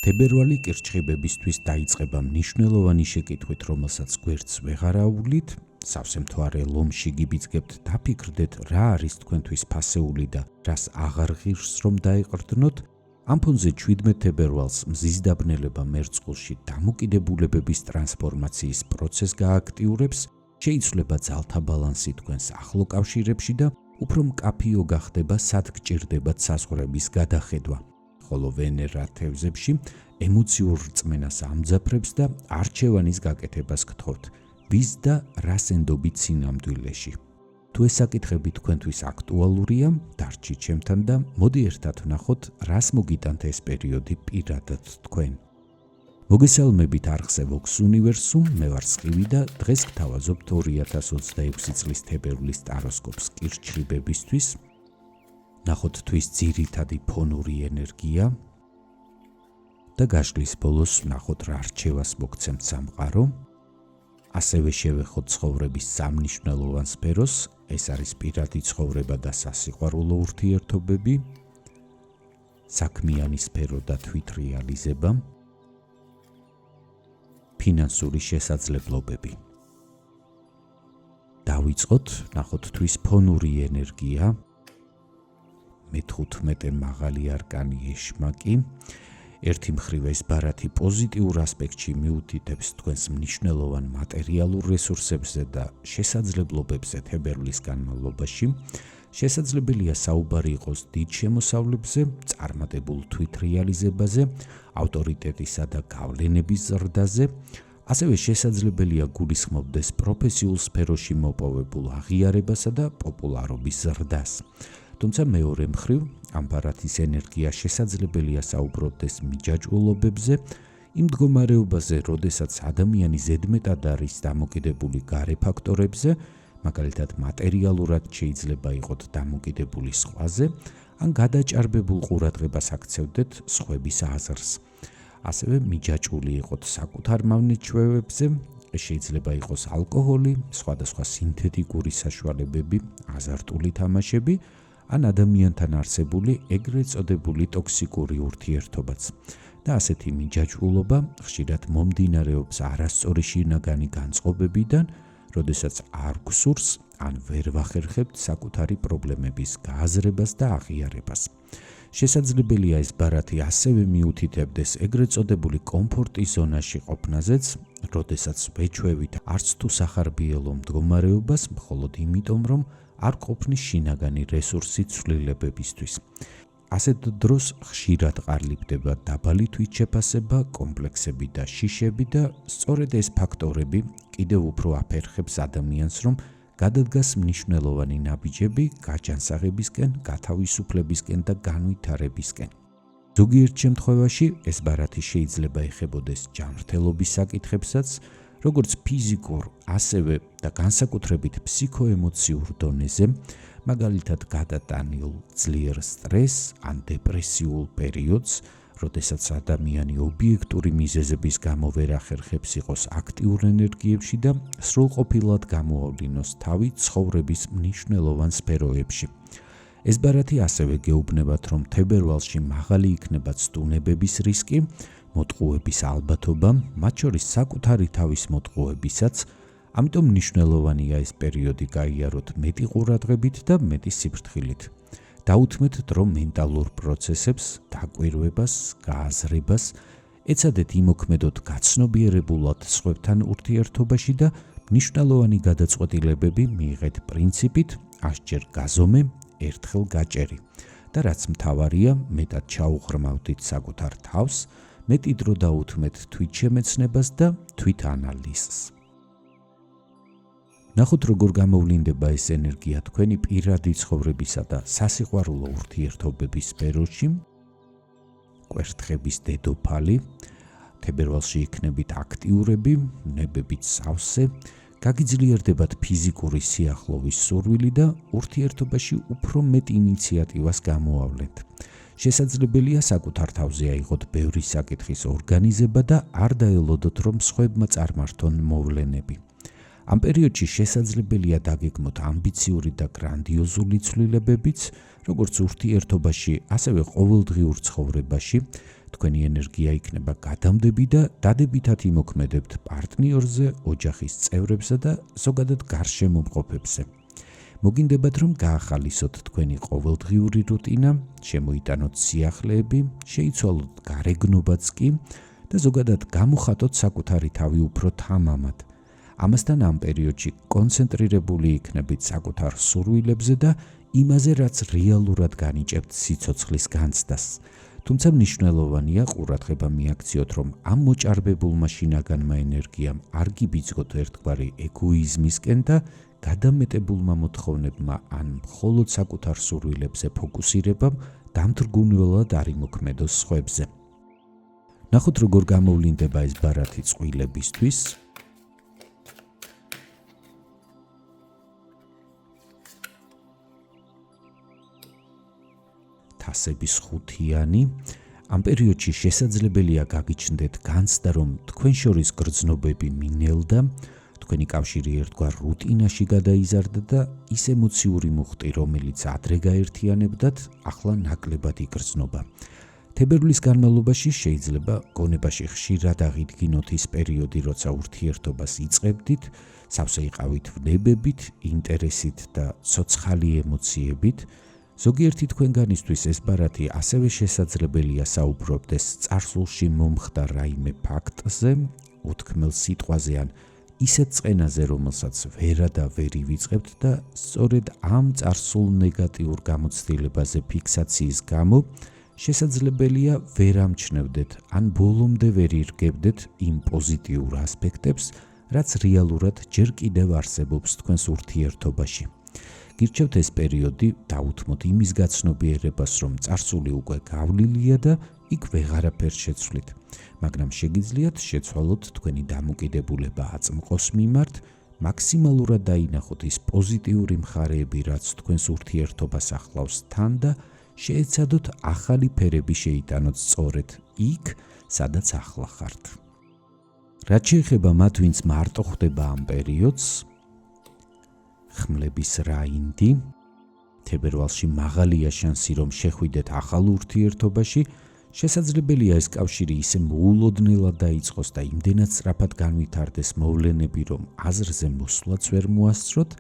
თებერვალი კირჩხიბებისთვის დაიწყება მნიშვნელოვანი შეკითხვით, რომელსაც გვერდს ვეღარ აუვლით, სავსე მთვარე ლომში გიბიძგებთ, დაფიქრდეთ, რა არის თქვენთვის ფასეული და რას აღარ ღირს რომ დაეყრდნოთ. ამ ფონზე 17 თებერვალს მზის დაბნელება მერწყულში დამოკიდებულებების ტრანსფორმაციის პროცესს გააქტიურებს, შეიცვლება ძალთა ბალანსი თქვენს ახლო კავშირებში და უფრო მკაფიო გახდება, სად გჭირდებათ საზღვრების გადახედვა. ხოლო ვენერა თევზებში ემოციურ რწმენას ამძაფრებს და არჩევანის გაკეთებას გთხოვთ, ვის და რას ენდობით სინამდვილეში. თუ ეს საკითხები თქვენთვის აქტუალურია, დარჩით ჩემთან და მოდი ერთად ვნახოთ, რას მოგიტანთ ეს პერიოდი პირადად თქვენ. მოგესალმებით არხზე Vox Universum, მე ვარ სხივი და დღეს გთავაზობთ 2026 წლის თებერვლის ტაროსკოპს კირჩხიბებისთვის. ნახოთ თვის ძირითადი ფონური ენერგია და გაშლის ბოლოს ნახოთ რა რჩევას მოგცემთ სამყარო. ასევე შევეხოთ ცხოვრების სამნიშნელოვან სფეროს, ეს არის პირადი ცხოვრება და სასიყვარულო ურთიერთობები, საქმიანი სფერო და თვითრეალიზება, ფინანსური შესაძლებლობები. დავიწყოთ, ნახოთ თვის ფონური ენერგია. მე-15 მაღალი არკანი ეშმაკი. ერთი მხრივ ეს ბარათი პოზიტიურ ასპექტში მიუთითებს თქვენს მნიშვნელოვან მატერიალურ რესურსებზე და შესაძლებლობებზე თებერვლის განმავლობაში. შესაძლებელია საუბარი იყოს დიდ შემოსავლებზე, წარმატებულ თვითრეალიზებაზე, ავტორიტეტისა და გავლენების ზრდაზე. ასევე შესაძლებელია გულისხმობდეს პროფესიულ სფეროში მოპოვებულ აღიარებასა და პოპულარობის ზრდას. თუმცა მეორე მხრივ, ამ ბარათის ენერგია შესაძლებელია საუბრობდეს მიჯაჭვულობებზე, იმ მდგომარეობაზე, როდესაც ადამიანი ზედმეტად არის დამოკიდებული გარე ფაქტორებზე, მაგალითად მატერიალურად შეიძლება იყოთ დამოკიდებული სხვაზე, ან გადაჭარბებულ ყურადღებას აქცევდეთ სხვების აზრს. ასევე მიჯაჭვული იყოთ საკუთარ მავნე ჩვევებზე, შეიძლება იყოს ალკოჰოლი, სხვადასხვა სინთეთიკური საშუალებები, აზარტული თამაშები, ან ადამიანთან არსებული ეგრეთ წოდებული ტოქსიკური ურთიერთობაც. და ასეთი მიჯაჭვულობა ხშირად მომდინარეობს არასწორი შინაგანი განწყობებიდან, როდესაც არ გსურს ან ვერ ვახერხებთ საკუთარი პრობლემების გააზრებას და აღიარებას. შესაძლებელია ეს ბარათი ასევე მიუთითებდეს ეგრეთ წოდებული კომფორტის ზონაში ყოფნაზეც, როდესაც ვეჩვევით არც თუ სახარბიელო მდგომარეობას, მხოლოდ იმიტომ, რომ არ ყოფნის შინაგანი რესურსი ცვლილებებისთვის. ასეთ დროს ხშირად ყალიბდება დაბალი თვითშეფასება, კომპლექსები და შიშები და სწორედ ეს ფაქტორები კიდევ უფრო აფერხებს ადამიანს, რომ გადადგას მნიშვნელოვანი ნაბიჯები გაჯანსაღებისკენ, გათავისუფლებისკენ და განვითარებისკენ. ზოგიერთ შემთხვევაში ეს ბარათი შეიძლება ეხებოდეს ჯანმრთელობის საკითხებსაც, როგორც ფიზიკურ, ასევე და განსაკუთრებით ფსიქოემოციურ დონეზე, მაგალითად გადატანილ ძლიერ სტრესს ან დეპრესიულ პერიოდს, როდესაც ადამიანი ობიექტური მიზეზების გამო ვერ ახერხებს იყოს აქტიურ ენერგიებში და სრულყოფილად გამოავლინოს თავი ცხოვრების მნიშვნელოვან სფეროებში. ეს ბარათი ასევე გეუბნებათ, რომ თებერვალში მაღალი იქნება ცდუნებების რისკი, მოტყუების ალბათობა, მათ შორის საკუთარი თავის მოტყუებისაც, ამიტომ მნიშვნელოვანია ეს პერიოდი გაიაროთ მეტი ყურადღებით და მეტი სიფრთხილით. დაუთმეთ დრო მენტალურ პროცესებს, დაკვირვებას, გააზრებას, ეცადეთ იმოქმედოთ გაცნობიერებულად სხვებთან ურთიერთობაში და მნიშვნელოვანი გადაწყვეტილებები მიიღეთ პრინციპით ასჯერ გაზომე, ერთხელ გაჭერი. და რაც მთავარია, მეტად ჩაუღრმავდით საკუთარ თავს, მეტი დრო დაუთმეთ თვითშემეცნებას და თვითანალიზს. ნახოთ როგორ გამოვლინდება ეს ენერგია თქვენი პირადი ცხოვრებისა და სასიყვარულო ურთიერთობების სფეროში. კვერთხების დედოფალი, თებერვალში იქნებით აქტიურები, ნებებით სავსე, გაგიძლიერდებათ ფიზიკური სიახლოვის სურვილი და ურთიერთობაში უფრო მეტ ინიციატივას გამოავლენთ. შესაძლებელია საკუთარ თავზე აიღოთ ბევრი საკითხის ორგანიზება და არ დაელოდოთ, რომ სხვებმა წარმართონ მოვლენები. ამ პერიოდში შესაძლებელია დაგეგმოთ ამბიციური და გრანდიოზული ცვლილებებიც, როგორც ურთიერთობაში, ასევე ყოველდღიურ ცხოვრებაში, თქვენი ენერგია იქნება გადამდები და დადებითად იმოქმედებთ პარტნიორზე, ოჯახის წევრებსა და ზოგადად გარშემო მყოფებზე. მოგინდებათ, რომ გაახალისოთ თქვენი ყოველდღიური რუტინა, შემოიტანოთ სიახლეები, შეიცვალოთ გარეგნობაც კი და ზოგადად გამოხატოთ საკუთარი თავი უფრო თამამად. ამასთან ამ პერიოდში კონცენტრირებული იქნებით საკუთარ სურვილებზე და იმაზე, რაც რეალურად განიჭებთ სიცოცხლის განცდას. თუმცა მნიშვნელოვანია ყურადღება მიაქციოთ, რომ ამ მოჭარბებულმა შინაგანმა ენერგიამ არ გიბიძგოთ ერთგვარი ეგოიზმისკენ და გადამეტებულმა მოთხოვნებმა ან მხოლოდ საკუთარ სურვილებზე ფოკუსირებამ დამთრგუნველად არ იმოქმედოს სხვებზე. ნახოთ, როგორ გამოვლინდება ეს ბარათი წყვილებისთვის. თასების ხუთიანი. ამ პერიოდში შესაძლებელია გაგიჩნდეთ განცდა, რომ თქვენ შორის გრძნობები მინელდა, თქვენი კავშირი ერთგვარ რუტინაში გადაიზარდა და ის ემოციური მუხტი, რომელიც ადრე გაერთიანებდათ, ახლა ნაკლებად იგრძნობა. თებერვლის განმავლობაში შეიძლება გონებაში ხშირად აღიდგინოთ ის პერიოდი, როცა ურთიერთობას იწყებდით, სავსე იყავით ვნებებით, ინტერესით და ცოცხალი ემოციებით. ზოგიერთი თქვენგანისთვის ეს ბარათი ასევე შესაძლებელია საუბრობდეს წარსულში მომხდა რაიმე ფაქტზე, უთქმელ სიტყვაზე ან ისეთ წყენაზე, რომელსაც ვერა და ვერი ვიწყებთ და სწორედ ამ წარსულ ნეგატიურ გამოცდილებაზე ფიქსაციის გამო შესაძლებელია ვერ ამჩნევდეთ ან ბოლომდე ვერ ირგებდეთ იმ პოზიტიურ ასპექტებს, რაც რეალურად ჯერ კიდევ არსებობს თქვენს ურთიერთობაში. გირჩევთ ეს პერიოდი დაუთმოთ იმის გაცნობიერებას, რომ წარსული უკვე გავლილია და იქ ვეღარაფერს შეცვლით, მაგრამ შეგიძლიათ შეცვალოთ თქვენი დამოკიდებულება აწმყოს მიმართ, მაქსიმალურად დაინახოთ ის პოზიტიური მხარეები, რაც თქვენს ურთიერთობას ახლავს თან და შეეცადოთ ახალი ფერები შეიტანოთ სწორედ იქ, სადაც ახლა ხართ. რაც შეეხება მათ, ვინც მარტო ხვდება ამ პერიოდს, ხმლების რაინდი. თებერვალში მაღალია შანსი, რომ შეხვიდეთ ახალ ურთიერთობაში. შესაძლებელია ეს კავშირი ისე მოულოდნელად დაიწყოს და იმდენად სწრაფად განვითარდეს მოვლენები, რომ აზრზე მოსვლაც ვერ მოასწროთ.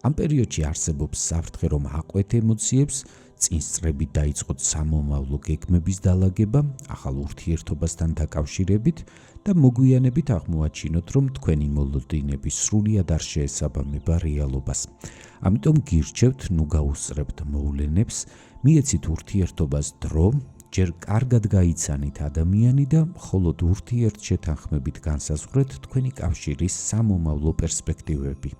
ამ პერიოდში არსებობს საფრთხე, რომ აყვეთ ემოციებს, წინსწრებით დაიწყოთ სამომავლო გეგმების დალაგება ახალ ურთიერთობასთან დაკავშირებით და მოგვიანებით აღმოაჩინოთ, რომ თქვენი მოლოდინები სრულიად არ შეესაბამება რეალობას. ამიტომ გირჩევთ, ნუ გაუსწრებთ მოვლენებს, მიეცით ურთიერთობას დრო, ჯერ კარგად გაიცანით ადამიანი და მხოლოდ ურთიერთშეთანხმებით განსაზღვრეთ თქვენი კავშირის სამომავლო პერსპექტივები.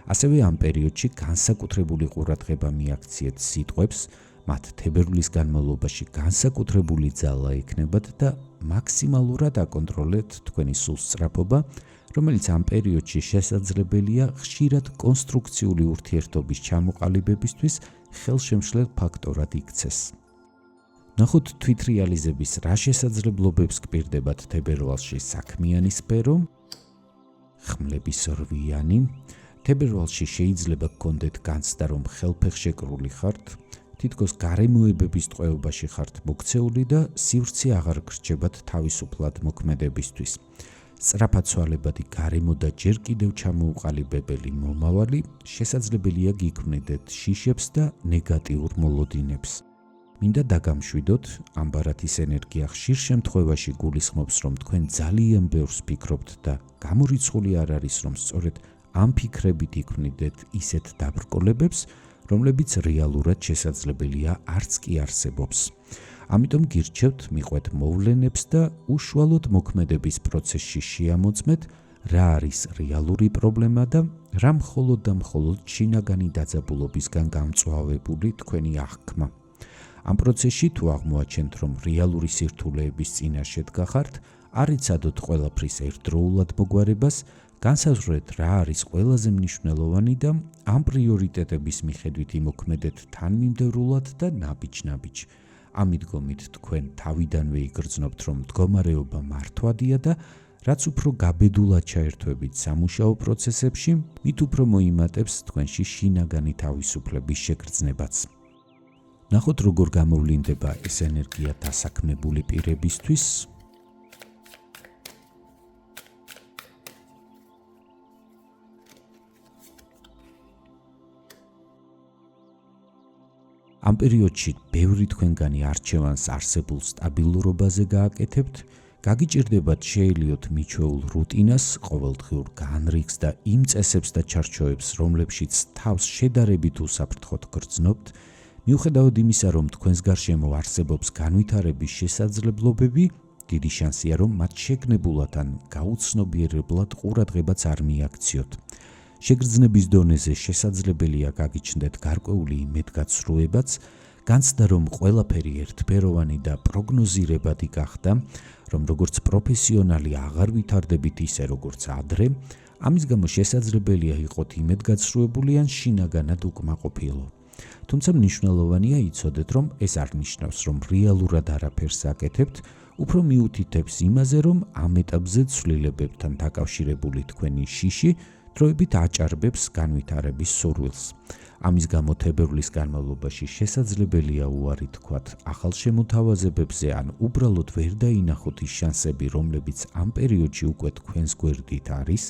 ასევე ამ პერიოდში განსაკუთრებული ყურადღება მიაქციეთ სიტყვებს, მათ თებერვლის განმავლობაში განსაკუთრებული ძალა ექნებათ და მაქსიმალურად აკონტროლეთ თქვენი სულსწრაფობა, რომელიც ამ პერიოდში შესაძლებელია ხშირად კონსტრუქციული ურთიერთობის ჩამოყალიბებისთვის ხელშემშლელ ფაქტორად იქცეს. ნახოთ თვითრეალიზების რა შესაძლებლობებს გპირდებათ თებერვალში საქმიანი სფერო. ხმლების რვიანი. თებერვალში შეიძლება გქონდეთ განცდა, რომ ხელფეხშეკრული ხართ, თითქოს გარემოებების ტყვეობაში ხართ მოქცეული და სივრცე აღარ გრჩებათ თავისუფლად მოქმედებისთვის. სწრაფად ცვალებადი გარემო და ჯერ კიდევ ჩამოუყალიბებელი მომავალი შესაძლებელია გიქმნიდეთ შიშებს და ნეგატიურ მოლოდინებს. მინდა დაგამშვიდოთ, ამ ბარათის ენერგია ხშირ შემთხვევაში გულისხმობს, რომ თქვენ ძალიან ბევრს ფიქრობთ და გამორიცხული არ არის, რომ სწორედ ამ ფიქრებით იქმნიდეთ ისეთ დაბრკოლებებს, რომლებიც რეალურად შესაძლებელია არც კი არსებობს. ამიტომ გირჩევთ, მიყვეთ მოვლენებს და უშუალოდ მოქმედების პროცესში შეამოწმეთ, რა არის რეალური პრობლემა და რა მხოლოდ და მხოლოდ შინაგანი დაძაბულობისგან გამწვავებული თქვენი აღქმა. ამ პროცესში თუ აღმოაჩენთ, რომ რეალური სირთულეების წინაშე დგახართ, არ იცადოთ ყველაფრის ერთდროულად მოგვარებას, განსაზღვრეთ რა არის ყველაზე მნიშვნელოვანი და ამ პრიორიტეტების მიხედვით იმოქმედეთ თანმიმდევრულად და ნაბიჯ-ნაბიჯ. ამ მიდგომით თქვენ თავიდანვე იგრძნობთ, რომ მდგომარეობა მართვადია და რაც უფრო გაბედულად ჩაერთვებით სამუშაო პროცესებში, მით უფრო მოიმატებს თქვენში შინაგანი თავისუფლების შეგრძნებაც. ნახოთ როგორ გამოვლინდება ეს ენერგია დასაქმებული პირებისთვის. ამ პერიოდში ბევრი თქვენგანი არჩევანს არსებულ სტაბილურობაზე გააკეთებთ, გაგიჭირდებათ შეელიოთ მიჩვეულ რუტინას, ყოველდღიურ განრიგს და იმ წესებს და ჩარჩოებს, რომლებშიც თავს შედარებით უსაფრთხოდ გრძნობთ, მიუხედავად იმისა, რომ თქვენს გარშემო არსებობს განვითარების შესაძლებლობები, დიდი შანსია, რომ მათ შეგნებულად ან გაუცნობიერებლად ყურადღებაც არ მიაქციოთ. შეგრძნების დონეზე შესაძლებელია გაგიჩნდეთ გარკვეული იმედგაცრუებაც, განცდა რომ ყველაფერი ერთფეროვანი და პროგნოზირებადი გახდა, რომ როგორც პროფესიონალი აღარ ვითარდებით ისე როგორც ადრე, ამის გამო შესაძლებელია იყოთ იმედგაცრუებული ან შინაგანად უკმაყოფილო. თუმცა მნიშვნელოვანია იცოდეთ, რომ ეს არ ნიშნავს, რომ რეალურად არაფერს აკეთებთ, უფრო მიუთითებს იმაზე, რომ ამ ეტაპზე ცვლილებებთან დაკავშირებული თქვენი შიში დროებით აჭარბებს განვითარების სურვილს. ამის გამო თებერვლის განმავლობაში შესაძლებელია უარი თქვათ ახალ შემოთავაზებებზე ან უბრალოდ ვერ დაინახოთ ის შანსები, რომლებიც ამ პერიოდში უკვე თქვენს გვერდით არის,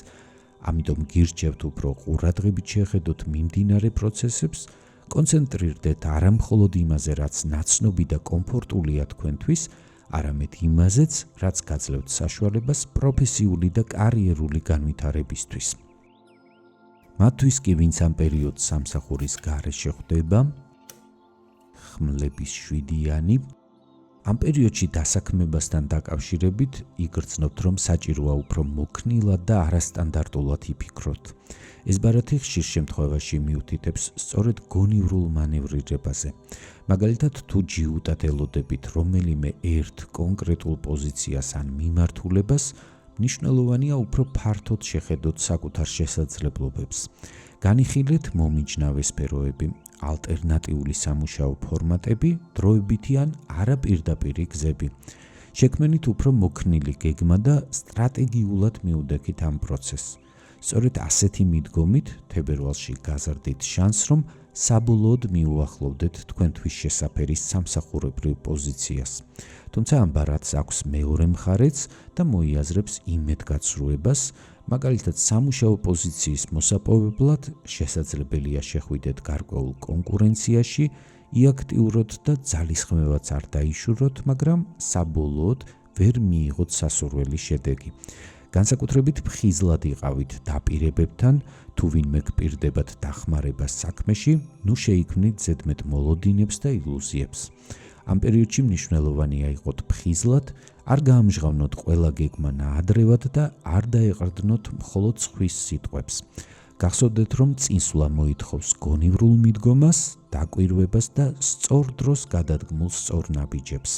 ამიტომ გირჩევთ უფრო ყურადღებით შეხედოთ მიმდინარე პროცესებს, კონცენტრირდეთ არა მხოლოდ იმაზე, რაც ნაცნობი და კომფორტულია თქვენთვის, არამედ იმაზეც, რაც გაძლევთ საშუალებას პროფესიული და კარიერული განვითარებისთვის. მათთვის კი, ვინც ამ პერიოდს სამსახურის გარეშე ხვდება, ხმლების 7-იანი, ამ პერიოდში დასაქმებასთან დაკავშირებით იგრძნობთ, რომ საჭიროა უფრო მოქნილად და არასტანდარტულად იფიქროთ. ეს ბარათი ხშირ შემთხვევაში მიუთითებს სწორედ გონივრულ მანევრირებაზე. მაგალითად, თუ ჯიუტად ელოდებით რომელიმე ერთ კონკრეტულ პოზიციას ან მიმართულებას, მნიშვნელოვანია უფრო ფართოდ შეხედოთ საკუთარ შესაძლებლობებს. განიხილეთ მომიჯნავე სფეროები, ალტერნატიული სამუშაო ფორმატები, დროებითი ან არაპირდაპირი გზები. შექმნით უფრო მოქნილი გეგმა და სტრატეგიულად მიუდექით ამ პროცესს. სწორედ ასეთი მიდგომით თებერვალში გაზრდით შანსს, რომ საბოლოოდ მიუახლოვდეთ თქვენთვის შესაფერის სამსახურებრივ პოზიციას. თუმცა ამ ბარათს აქვს მეორე მხარეც და მოიაზრებს იმედგაცრუებას, მაგალითად სამუშაო პოზიციის მოსაპოვებლად შესაძლებელია შეხვიდეთ გარკვეულ კონკურენციაში, იაქტიუროთ და ძალისხმევაც არ დაიშუროთ, მაგრამ საბოლოოდ ვერ მიიღოთ სასურველი შედეგი. განსაკუთრებით ფხიზლად იყავით დაპირებებთან, თუ ვინმე გპირდებათ დახმარებას საქმეში, ნუ შეიქმნით ზედმეტ მოლოდინებს და ილუზიებს. ამ პერიოდში მნიშვნელოვანია იყოთ ფხიზლად, არ გაამჟღავნოთ ყველა გეგმა ნაადრევად და არ დაეყრდნოთ მხოლოდ სხვის სიტყვებს. გახსოვდეთ, რომ წინსვლა მოითხოვს გონივრულ მიდგომას, დაკვირვებას და სწორ დროს გადადგმულ სწორ ნაბიჯებს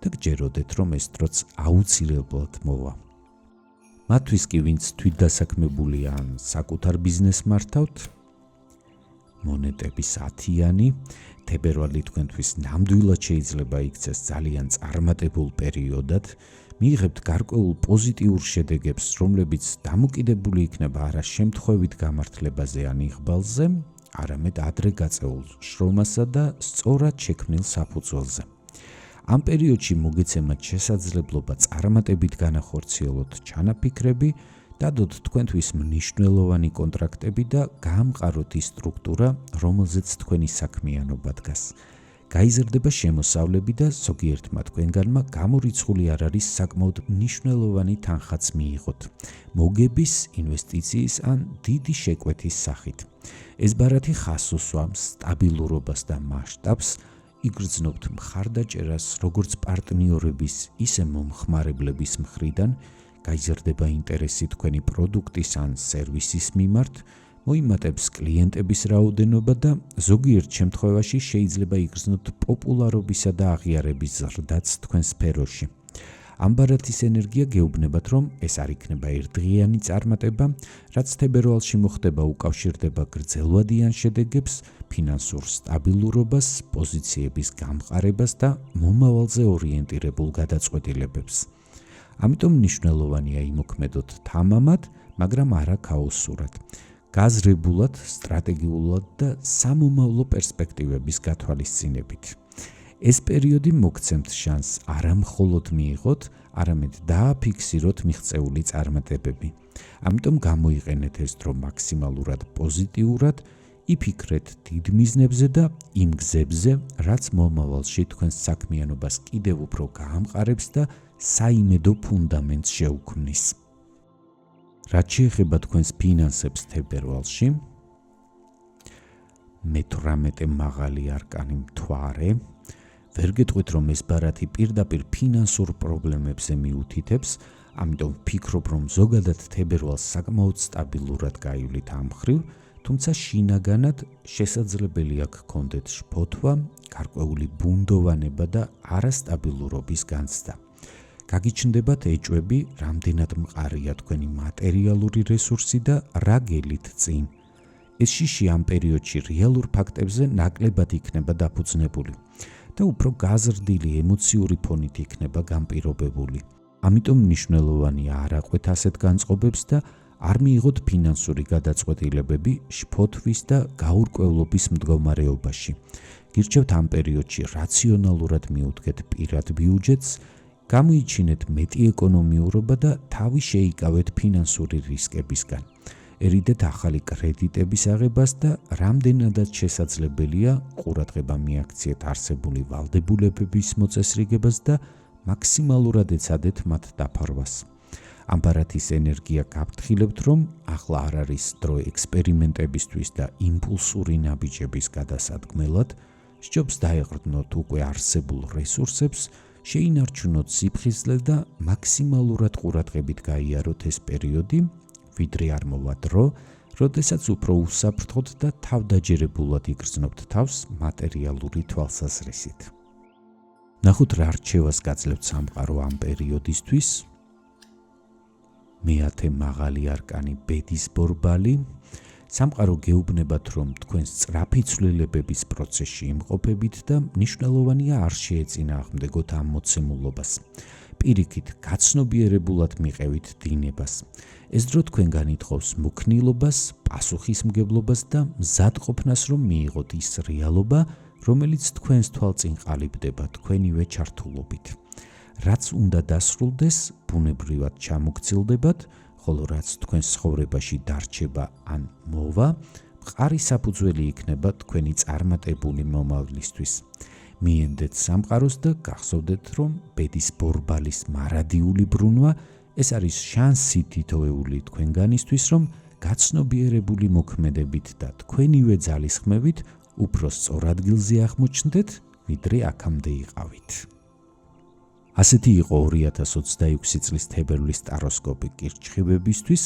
და გჯეროდეთ, რომ ეს დროც აუცილებლად მოვა. მათთვის კი, ვინც თვითდასაქმებულია ან საკუთარ ბიზნესს მართავთ, მონეტების 10-იანი, თებერვალი თქვენთვის ნამდვილად შეიძლება იქცეს ძალიან წარმატებულ პერიოდად, მიიღებთ გარკვეულ პოზიტიურ შედეგებს, რომლებიც დამოკიდებული იქნება არა შემთხვევით გამართლებაზე ან იღბალზე, არამედ ადრე გაწეულ შრომასა და სწორად შექმნილ საფუძველზე. ამ პერიოდში მოგეცემათ შესაძლებლობა წარმატებით განახორციელოთ ჩანაფიქრები, დადოთ თქვენთვის მნიშვნელოვანი კონტრაქტები და გაამყაროთ ის სტრუქტურა, რომელზეც თქვენი საქმიანობა დგას. გაიზრდება შემოსავლები და ზოგიერთმა თქვენგანმა გამორიცხული არ არის საკმაოდ მნიშვნელოვანი თანხაც მიიღოთ. მოგების, ინვესტიციის ან დიდი შეკვეთის სახით. ეს ბარათი ხაზს უსვამს სტაბილურობას და მასშტაბს, იგრძნობთ მხარდაჭერას როგორც პარტნიორების, ისე მომხმარებლების მხრიდან, გაიზრდება ინტერესი თქვენი პროდუქტის ან სერვისის მიმართ, მოიმატებს კლიენტების რაოდენობა და ზოგიერთ შემთხვევაში შეიძლება იგრძნოთ პოპულარობისა და აღიარების ზრდაც თქვენ სფეროში. ამ ბარათის ენერგია გეუბნებათ, რომ ეს არ იქნება ერთდღიანი წარმატება, რაც თებერვალში მოხდება, უკავშირდება გრძელვადიან შედეგებს, ფინანსურ სტაბილურობას, პოზიციების გამყარებას და მომავალზე ორიენტირებულ გადაწყვეტილებებს. ამიტომ მნიშვნელოვანია იმოქმედოთ თამამად, მაგრამ არა ქაოსურად. გაზრებულად, სტრატეგიულად და სამომავლო პერსპექტივების გათვალისწინებით. ეს პერიოდი მოგცემთ შანსს არა მხოლოდ მიიღოთ, არამედ დააფიქსიროთ მიღწეული წარმატებები. ამიტომ გამოიყენეთ ეს დრო მაქსიმალურად პოზიტიურად, იფიქრეთ დიდ მიზნებზე და იმ გზებზე, რაც მომავალში თქვენს საქმიანობას კიდევ უფრო გაამყარებს და საიმედო ფუნდამენტს შეუქმნის. რაც შეეხება თქვენს ფინანსებს თებერვალში, მე-18 მაღალი არკანი მთვარე, ვერ გეტყვით, რომ ეს ბარათი პირდაპირ ფინანსურ პრობლემებზე მიუთითებს, ამიტომ ვფიქრობ, რომ ზოგადად თებერვალს საკმაოდ სტაბილურად გაივლით ამ მხრივ, თუმცა შინაგანად შესაძლებელია გქონდეთ შფოთვა, გარკვეული ბუნდოვანება და არასტაბილურობის განცდა. გაგიჩნდებათ ეჭვები, რამდენად მყარია თქვენი მატერიალური რესურსი და რა გელით წინ. ეს შიში ამ პერიოდში რეალურ ფაქტებზე ნაკლებად იქნება დაფუძნებული და უფრო გაზრდილი ემოციური ფონით იქნება განპირობებული. ამიტომ მნიშვნელოვანია არ აყვეთ ასეთ განწყობებს და არ მიიღოთ ფინანსური გადაწყვეტილებები შფოთვის და გაურკვევლობის მდგომარეობაში. გირჩევთ ამ პერიოდში რაციონალურად მიუდგეთ პირად ბიუჯეტს, გამოიჩინეთ მეტი ეკონომიურობა და თავი შეიკავეთ ფინანსური რისკებისგან. ერიდეთ ახალი კრედიტების აღებას და რამდენადაც შესაძლებელია ყურადღება მიაქციეთ არსებული ვალდებულებების მოწესრიგებას და მაქსიმალურად ეცადეთ მათ დაფარვას. ამ ბარათის ენერგია გაფრთხილებთ, რომ ახლა არ არის დრო ექსპერიმენტებისთვის და იმპულსური ნაბიჯების გადასადგმელად, სჯობს დაეღრდნოთ უკვე არსებულ რესურსებს, შეინარჩუნოთ სიფხიზლე და მაქსიმალურად ყურადღებით გაიაროთ ეს პერიოდი, ვიდრე არ მოვა დრო, როდესაც უფრო უსაფრთხოდ და თავდაჯერებულად იგრძნობთ თავს მატერიალური თვალსაზრისით. ნახოთ რა რჩევას გაძლევთ სამყარო ამ პერიოდისთვის. მე-10 მაღალი არკანი ბედის ბორბალი. სამყარო გეუბნებათ, რომ თქვენს სწრაფი ცვლილებების პროცესში იმყოფებით და მნიშვნელოვანია არ შეეწინააღმდეგოთ ამ მოცემულობას. პირიქით, გაცნობიერებულად მიყევით დინებას. ეს დრო თქვენგან ითხოვს მუქნილობას, პასუხისმგებლობას და მზადყოფნას, რომ მიიღოთ ის რეალობა, რომელიც თქვენს თვალწინ ყალიბდება თქვენივე ჩართულობით. რაც უნდა დასრულდეს, ბუნებრივად ჩამოგცილდებათ, ხოლო რაც თქვენს ცხოვრებაში დარჩება ან მოვა, მყარი საფუძველი იქნება თქვენი წარმატებული მომავლისთვის. მიენდეთ სამყაროს და გახსოვდეთ, რომ ბედის ბორბალის მარადიული ბრუნვა ეს არის შანსი თითოეული თქვენგანისთვის, რომ გაცნობიერებული მოქმედებით და თქვენივე ძალისხმევით უფრო სწორ ადგილზე აღმოჩნდეთ, ვიდრე აქამდე იყავით. ასეთი იყო 2026 წლის თებერვლის ტაროსკოპი კირჩხიბებისთვის.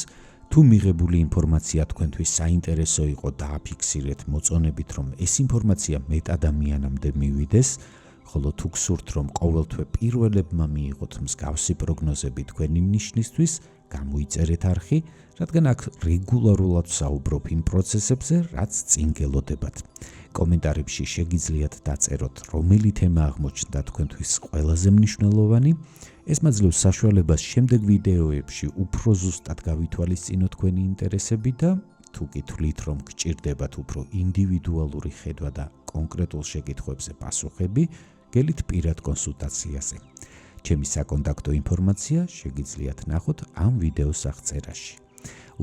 თუ მიღებული ინფორმაცია თქვენთვის საინტერესო იყო, დააფიქსირეთ მოწონებით, რომ ეს ინფორმაცია მეტ ადამიანამდე მივიდეს, ხოლო თუ გსურთ, რომ ყოველთვე პირველებმა მიიღოთ მსგავსი პროგნოზები თქვენი ნიშნისთვის, გამოიწერეთ არხი, რადგან აქ რეგულარულად ვსაუბრობ იმ პროცესებზე, რაც წინ გელოდებათ. კომენტარებში შეგიძლიათ დაწეროთ, რომელი თემა აღმოჩნდა თქვენთვის ყველაზე მნიშვნელოვანი. ეს მაძლევს საშუალებას შემდეგ ვიდეოებში უფრო ზუსტად გავითვალისწინოთ თქვენი ინტერესები და თუ კი თვლით, რომ გჭირდებათ უფრო ინდივიდუალური ხედვა და კონკრეტულ შეკითხვებზე პასუხები, გელით პირად კონსულტაციაზე. ჩემი საკონტაქტო ინფორმაცია შეგიძლიათ ნახოთ ამ ვიდეოს აღწერაში.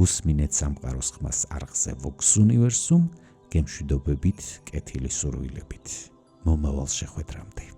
უსმინეთ სამყაროს ხმას არხზე Vox Universum, გემშვიდობებით, კეთილი სურვილებით. მომავალ შეხვედრამდე.